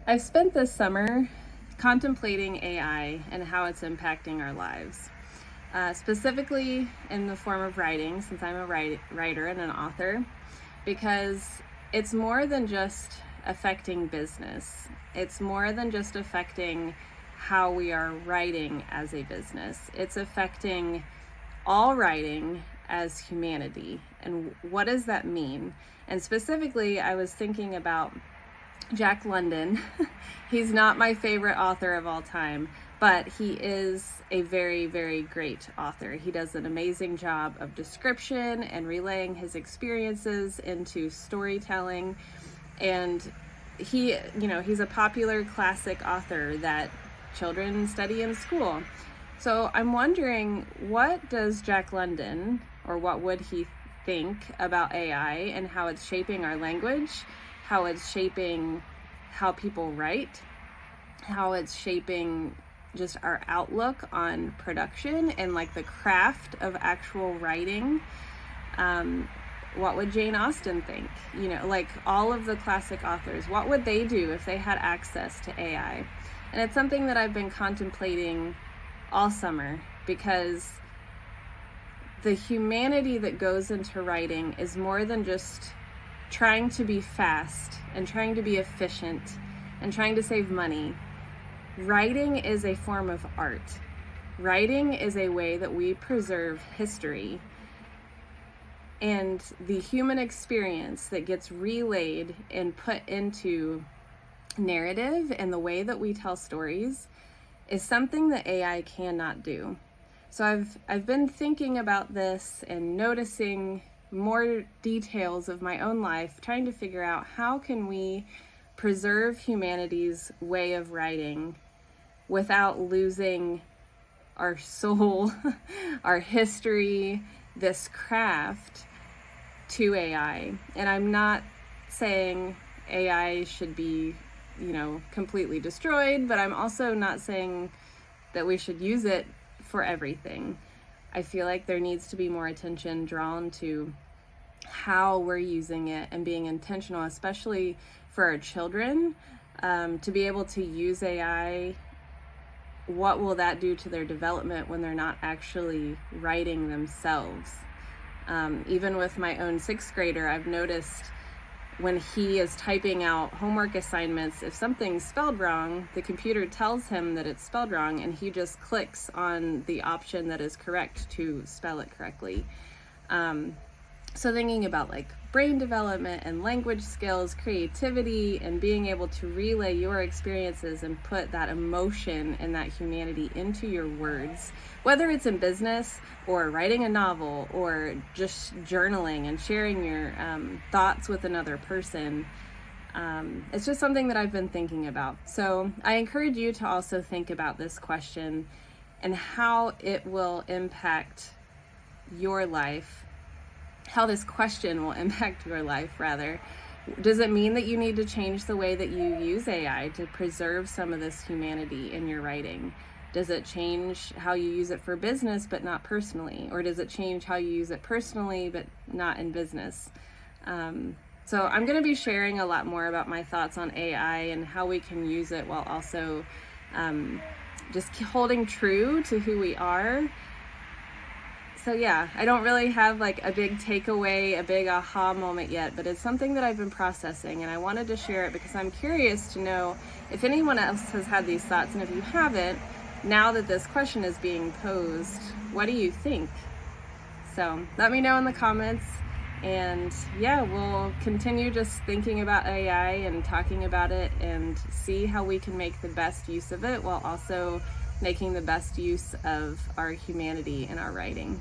I've spent this summer contemplating AI and how it's impacting our lives, specifically in the form of writing, since I'm a writer and an author, because it's more than just affecting business. It's more than just affecting how we are writing as a business. It's affecting all writing as humanity. And what does that mean? And specifically, I was thinking about Jack London. He's not my favorite author of all time, but he is a very, very great author. He does an amazing job of description and relaying his experiences into storytelling. And he's a popular classic author that children study in school. So I'm wondering, what does Jack London, or what would he think about AI and how it's shaping our language, how it's shaping how people write, how it's shaping just our outlook on production and like the craft of actual writing. What would Jane Austen think? Like all of the classic authors, what would they do if they had access to AI? And it's something that I've been contemplating all summer, because the humanity that goes into writing is more than just trying to be fast and trying to be efficient and trying to save money. Writing is a form of art. Writing is a way that we preserve history. And the human experience that gets relayed and put into narrative and the way that we tell stories is something that AI cannot do. So I've been thinking about this and noticing more details of my own life, trying to figure out how can we preserve humanity's way of writing without losing our soul, our history, this craft to AI. And I'm not saying AI should be, completely destroyed, but I'm also not saying that we should use it for everything. I feel like there needs to be more attention drawn to how we're using it and being intentional, especially for our children, to be able to use AI. What will that do to their development when they're not actually writing themselves? Even with my own 6th grader, I've noticed when he is typing out homework assignments, if something's spelled wrong, the computer tells him that it's spelled wrong, and he just clicks on the option that is correct to spell it correctly. So thinking about like brain development and language skills, creativity, and being able to relay your experiences and put that emotion and that humanity into your words, whether it's in business or writing a novel or just journaling and sharing your thoughts with another person. It's just something that I've been thinking about. So I encourage you to also think about this question and how it will impact your life. How this question will impact your life, rather. Does it mean that you need to change the way that you use AI to preserve some of this humanity in your writing? Does it change how you use it for business but not personally? Or does it change how you use it personally but not in business? So I'm going to be sharing a lot more about my thoughts on AI and how we can use it while also just holding true to who we are. So yeah, I don't really have like a big takeaway, a big aha moment yet, but it's something that I've been processing, and I wanted to share it because I'm curious to know if anyone else has had these thoughts, and if you haven't, now that this question is being posed, what do you think? So let me know in the comments, and yeah, we'll continue just thinking about AI and talking about it and see how we can make the best use of it while also making the best use of our humanity in our writing.